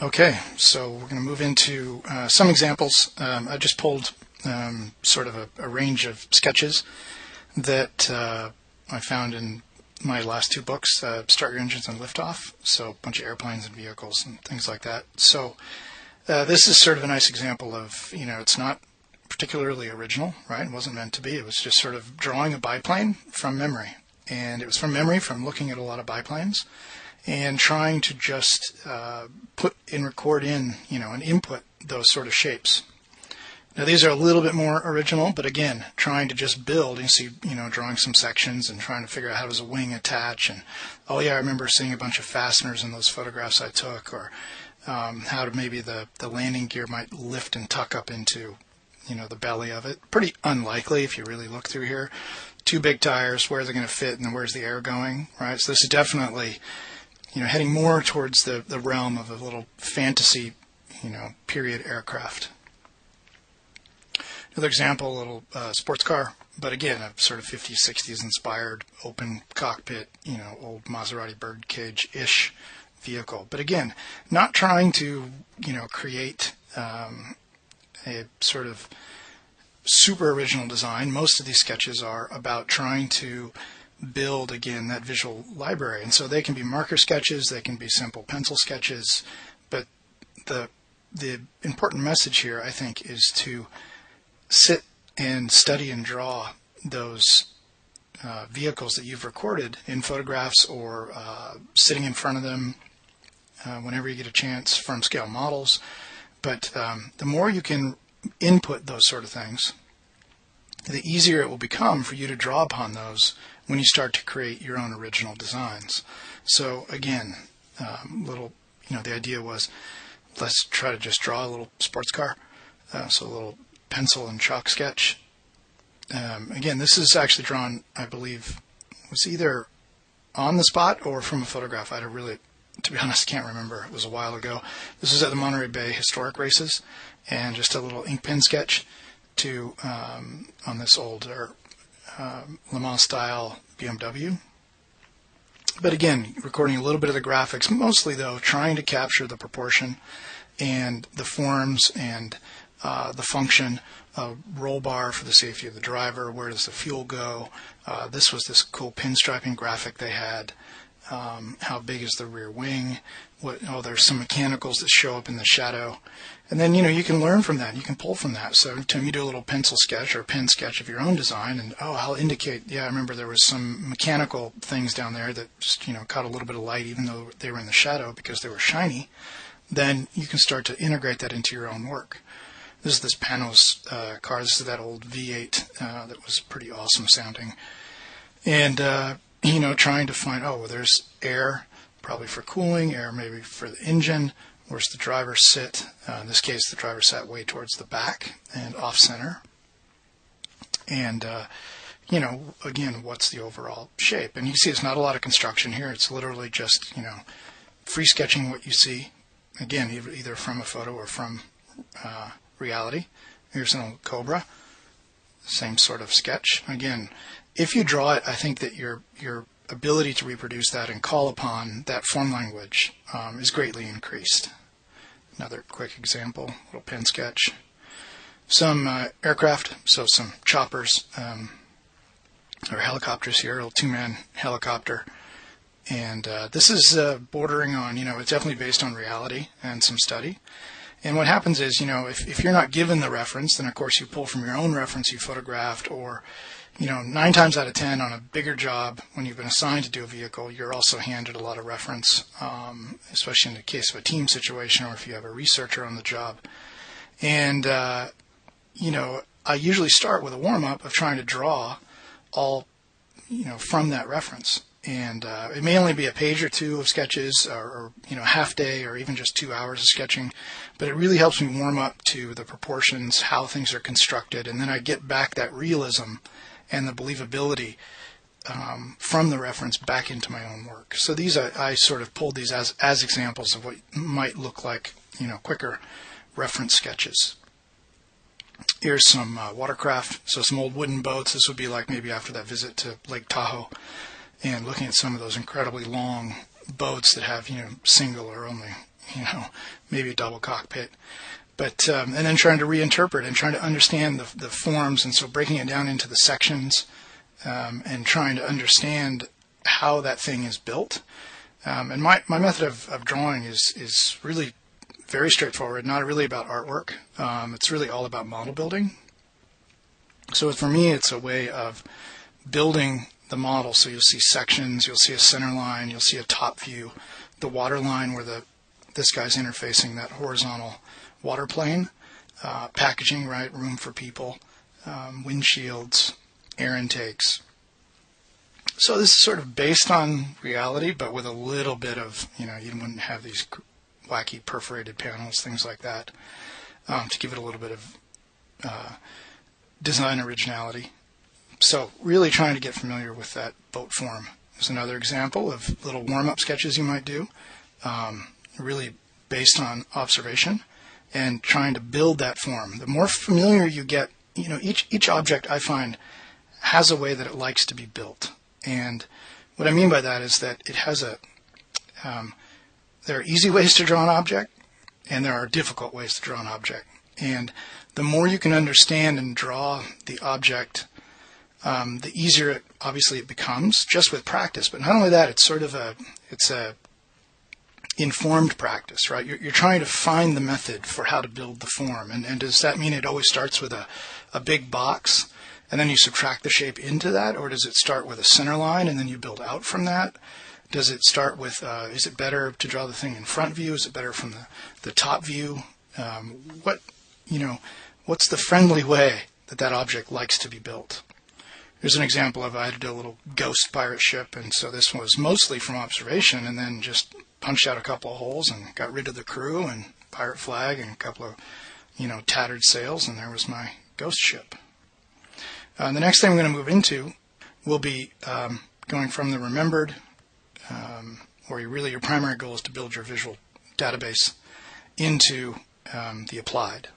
Okay, so we're going to move into some examples. I just pulled sort of a range of sketches that I found in my last two books, Start Your Engines and Liftoff, so a bunch of airplanes and vehicles and things like that. So this is sort of a nice example of, it's not particularly original, right? It wasn't meant to be. It was just sort of drawing a biplane from memory. And it was from memory from looking at a lot of biplanes and trying to just record in, and input those sort of shapes. Now these are a little bit more original, but again, trying to just build. You see, drawing some sections and trying to figure out how does a wing attach. And oh yeah, I remember seeing a bunch of fasteners in those photographs I took, or how to maybe the landing gear might lift and tuck up into, the belly of it. Pretty unlikely if you really look through here. Two big tires, where they're going to fit, and then where's the air going, right? So this is definitely, heading more towards the realm of a little fantasy, period aircraft. Another example, a little sports car, but again, a sort of 50s, 60s inspired open cockpit, old Maserati birdcage-ish vehicle. But again, not trying to, create a sort of super original design. Most of these sketches are about trying to build, again, that visual library. And so they can be marker sketches, they can be simple pencil sketches, but the important message here, I think, is to sit and study and draw those vehicles that you've recorded in photographs, or sitting in front of them whenever you get a chance from scale models. But the more you can input those sort of things, the easier it will become for you to draw upon those when you start to create your own original designs. So again, the idea was, let's try to just draw a little sports car, so a little pencil and chalk sketch. Again, this is actually drawn, I believe, was either on the spot or from a photograph. To be honest, can't remember. It was a while ago. This was at the Monterey Bay Historic Races, and just a little ink pen sketch on this older Le Mans style BMW. But again, recording a little bit of the graphics, mostly though trying to capture the proportion and the forms and the function. Roll bar for the safety of the driver. Where does the fuel go? This was this cool pinstriping graphic they had. How big is the rear wing? There's some mechanicals that show up in the shadow. And then, you can learn from that. You can pull from that. So anytime you do a little pencil sketch or a pen sketch of your own design, and I'll indicate, I remember there was some mechanical things down there that just, caught a little bit of light even though they were in the shadow because they were shiny. Then you can start to integrate that into your own work. This is this Panos car. This is that old V8 that was pretty awesome sounding. And, trying to find, there's air, probably for cooling, air maybe for the engine. Where's the driver sit? In this case, the driver sat way towards the back and off center. And, again, what's the overall shape? And you see it's not a lot of construction here. It's literally just, free sketching what you see. Again, either from a photo or from reality. Here's an old Cobra. Same sort of sketch. Again, if you draw it, I think that your ability to reproduce that and call upon that form language is greatly increased. Another quick example, little pen sketch. Some aircraft, so some choppers or helicopters here, a little two-man helicopter. And this is bordering on, it's definitely based on reality and some study. And what happens is, if you're not given the reference, then of course you pull from your own reference you photographed, or 9 times out of 10 on a bigger job, when you've been assigned to do a vehicle, you're also handed a lot of reference, especially in the case of a team situation or if you have a researcher on the job. And, I usually start with a warm-up of trying to draw all, from that reference. And it may only be a page or two of sketches, or half day, or even just 2 hours of sketching, but it really helps me warm up to the proportions, how things are constructed, and then I get back that realism and the believability from the reference back into my own work. So these I sort of pulled these as examples of what might look like quicker reference sketches. Here's some watercraft, so some old wooden boats. This would be like maybe after that visit to Lake Tahoe, and looking at some of those incredibly long boats that have, single or only, maybe a double cockpit. But and then trying to reinterpret and trying to understand the forms, and so breaking it down into the sections and trying to understand how that thing is built. And my method of drawing is really very straightforward, not really about artwork. It's really all about model building. So for me, it's a way of building the model. So you'll see sections, you'll see a center line, you'll see a top view, the water line where this guy's interfacing that horizontal water plane, packaging, right, room for people, windshields, air intakes. So this is sort of based on reality, but with a little bit of, you wouldn't have these wacky perforated panels, things like that, to give it a little bit of design originality. So really trying to get familiar with that boat form is another example of little warm-up sketches you might do, really based on observation and trying to build that form. The more familiar you get, each object I find has a way that it likes to be built. And what I mean by that is that it has there are easy ways to draw an object, and there are difficult ways to draw an object. And the more you can understand and draw the object, the easier obviously it becomes just with practice. But not only that, it's sort of a informed practice, right? You're trying to find the method for how to build the form. And does that mean it always starts with a big box and then you subtract the shape into that? Or does it start with a center line and then you build out from that? Does it start with, is it better to draw the thing in front view? Is it better from the top view? What's the friendly way that object likes to be built? Here's an example of I had to do a little ghost pirate ship, and so this was mostly from observation, and then just punched out a couple of holes and got rid of the crew and pirate flag and a couple of, tattered sails, and there was my ghost ship. The next thing we're going to move into will be going from the remembered, where your primary goal is to build your visual database, into the applied.